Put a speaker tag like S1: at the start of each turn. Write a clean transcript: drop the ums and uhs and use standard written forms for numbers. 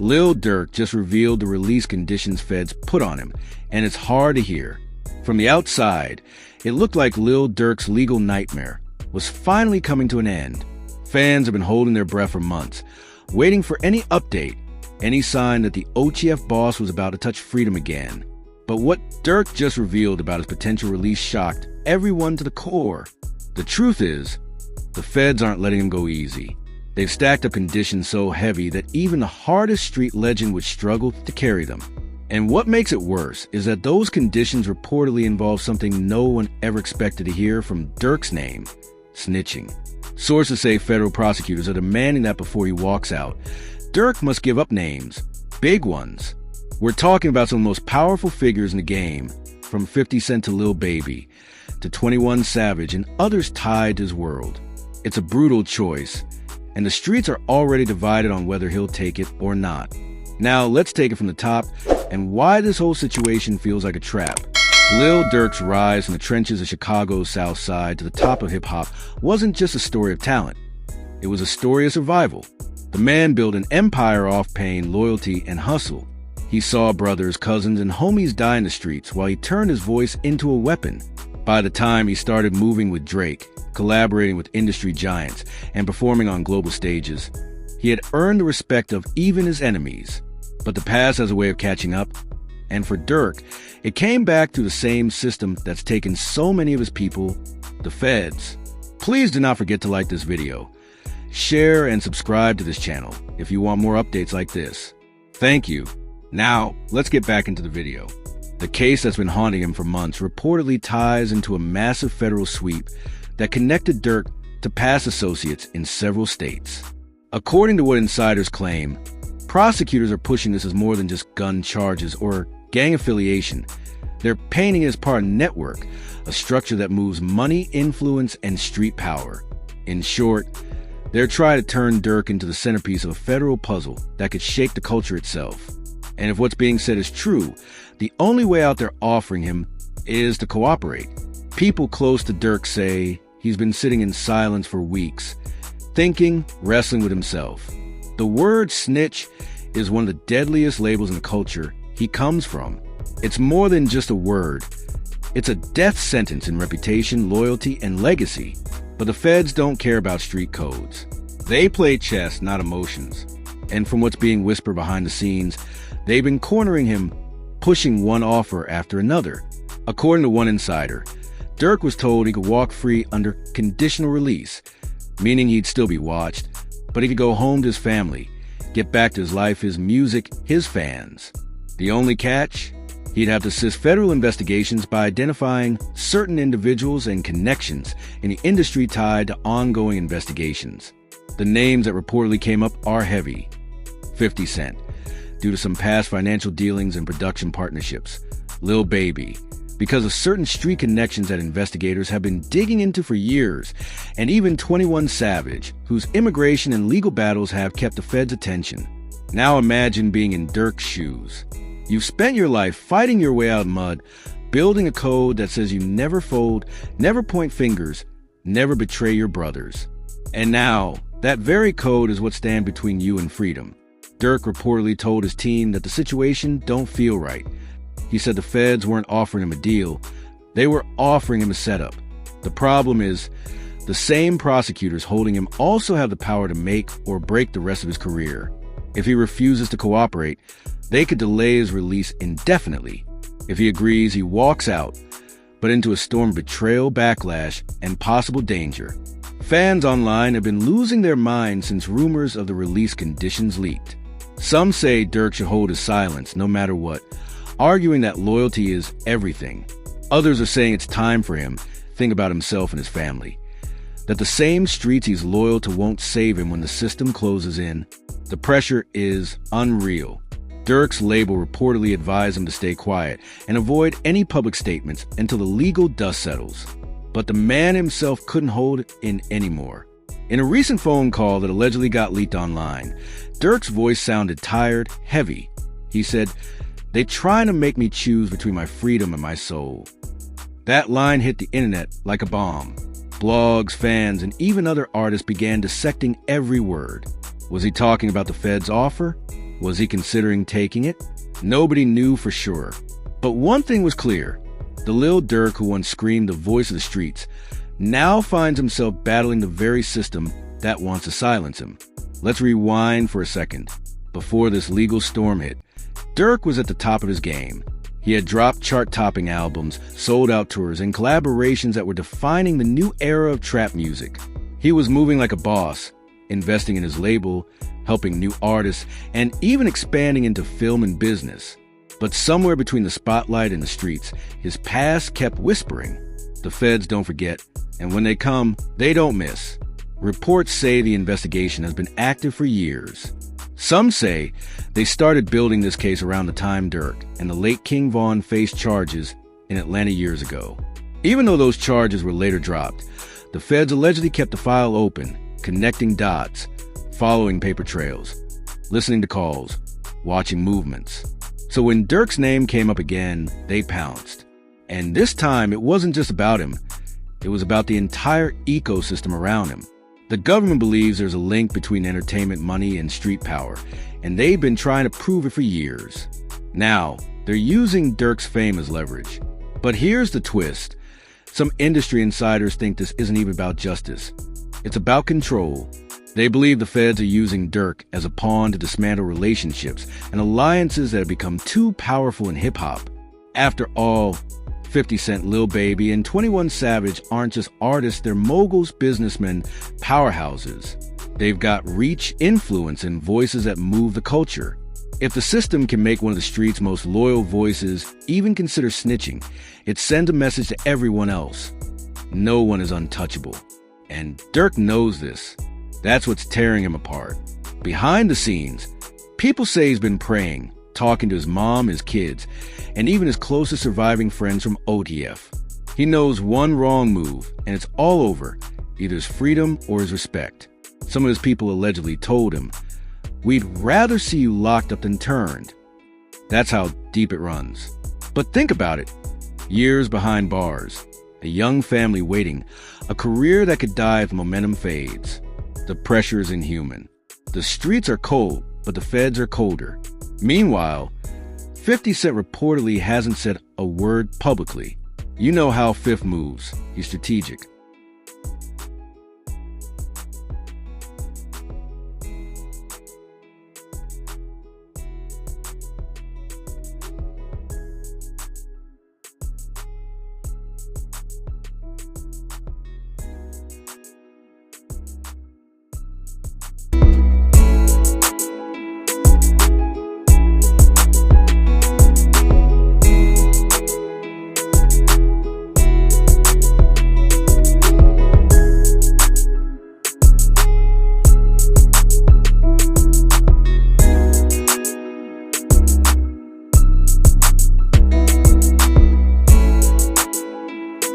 S1: Lil Durk just revealed the release conditions feds put on him, and it's hard to hear. From the outside, it looked like Lil Durk's legal nightmare was finally coming to an end. Fans have been holding their breath for months, waiting for any update, any sign that the OTF boss was about to touch freedom again. But what Durk just revealed about his potential release shocked everyone to the core. The truth is, the feds aren't letting him go easy. They've stacked up conditions so heavy that even the hardest street legend would struggle to carry them. And what makes it worse is that those conditions reportedly involve something no one ever expected to hear from Durk's name: snitching. Sources say federal prosecutors are demanding that before he walks out, Durk must give up names, big ones. We're talking about some of the most powerful figures in the game, from 50 Cent to Lil Baby, to 21 Savage and others tied to his world. It's a brutal choice, and the streets are already divided on whether he'll take it or not. Now, let's take it from the top and why this whole situation feels like a trap. Lil Durk's rise from the trenches of Chicago's South Side to the top of hip-hop wasn't just a story of talent. It was a story of survival. The man built an empire off pain, loyalty, and hustle. He saw brothers, cousins, and homies die in the streets while he turned his voice into a weapon. By the time he started moving with Drake, collaborating with industry giants, and performing on global stages, he had earned the respect of even his enemies. But the past has a way of catching up, and for Durk, it came back to the same system that's taken so many of his people, the feds. Please do not forget to like this video, share, and subscribe to this channel if you want more updates like this. Thank you. Now, let's get back into the video. The case that's been haunting him for months reportedly ties into a massive federal sweep that connected Durk to past associates in several states. According to what insiders claim, prosecutors are pushing this as more than just gun charges or gang affiliation. They're painting it as part of a network, a structure that moves money, influence, and street power. In short, they're trying to turn Durk into the centerpiece of a federal puzzle that could shake the culture itself. And if what's being said is true, the only way out they're offering him is to cooperate. People close to Durk say he's been sitting in silence for weeks, thinking, wrestling with himself. The word snitch is one of the deadliest labels in the culture he comes from. It's more than just a word. It's a death sentence in reputation, loyalty, and legacy. But the feds don't care about street codes. They play chess, not emotions. And from what's being whispered behind the scenes, they've been cornering him, pushing one offer after another. According to one insider, Durk was told he could walk free under conditional release, meaning he'd still be watched, but he could go home to his family, get back to his life, his music, his fans. The only catch? He'd have to assist federal investigations by identifying certain individuals and connections in the industry tied to ongoing investigations. The names that reportedly came up are heavy. 50 Cent, due to some past financial dealings and production partnerships. Lil Baby, because of certain street connections that investigators have been digging into for years. And even 21 Savage, whose immigration and legal battles have kept the feds' attention. Now imagine being in Durk's shoes. You've spent your life fighting your way out of mud, building a code that says you never fold, never point fingers, never betray your brothers. And now, that very code is what stands between you and freedom. Durk reportedly told his team that the situation don't feel right. He said the feds weren't offering him a deal, they were offering him a setup. The problem is, the same prosecutors holding him also have the power to make or break the rest of his career. If he refuses to cooperate, they could delay his release indefinitely. If he agrees, he walks out, but into a storm of betrayal, backlash, and possible danger. Fans online have been losing their minds since rumors of the release conditions leaked. Some say Durk should hold his silence no matter what, arguing that loyalty is everything. Others are saying it's time for him to think about himself and his family. That the same streets he's loyal to won't save him when the system closes in. The pressure is unreal. Durk's label reportedly advised him to stay quiet and avoid any public statements until the legal dust settles. But the man himself couldn't hold it in anymore. In a recent phone call that allegedly got leaked online, Durk's voice sounded tired, heavy. He said, "They're trying to make me choose between my freedom and my soul." That line hit the internet like a bomb. Blogs, fans, and even other artists began dissecting every word. Was he talking about the Fed's offer? Was he considering taking it? Nobody knew for sure. But one thing was clear. The Lil Durk who once screamed the voice of the streets now finds himself battling the very system that wants to silence him. Let's rewind for a second. Before this legal storm hit, Durk was at the top of his game. He had dropped chart-topping albums, sold-out tours, and collaborations that were defining the new era of trap music. He was moving like a boss, investing in his label, helping new artists, and even expanding into film and business. But somewhere between the spotlight and the streets, his past kept whispering. The feds don't forget, and when they come, they don't miss. Reports say the investigation has been active for years. Some say they started building this case around the time Durk and the late King Von faced charges in Atlanta years ago. Even though those charges were later dropped, the feds allegedly kept the file open, connecting dots, following paper trails, listening to calls, watching movements. So when Durk's name came up again, they pounced. And this time, it wasn't just about him. It was about the entire ecosystem around him. The government believes there's a link between entertainment money and street power, and they've been trying to prove it for years. Now, they're using Durk's fame as leverage. But here's the twist. Some industry insiders think this isn't even about justice. It's about control. They believe the feds are using Durk as a pawn to dismantle relationships and alliances that have become too powerful in hip-hop. After all, 50 Cent, Lil Baby, and 21 Savage aren't just artists, they're moguls, businessmen, powerhouses. They've got reach, influence, and voices that move the culture. If the system can make one of the street's most loyal voices even consider snitching, it sends a message to everyone else. No one is untouchable. And Durk knows this. That's what's tearing him apart. Behind the scenes, people say he's been praying, talking to his mom, his kids, and even his closest surviving friends from OTF. He knows one wrong move, and it's all over, either his freedom or his respect. Some of his people allegedly told him, "We'd rather see you locked up than turned." That's how deep it runs. But think about it. Years behind bars, a young family waiting, a career that could die if momentum fades. The pressure is inhuman. The streets are cold, but the feds are colder. Meanwhile, 50 Cent reportedly hasn't said a word publicly. You know how Fifth moves. He's strategic.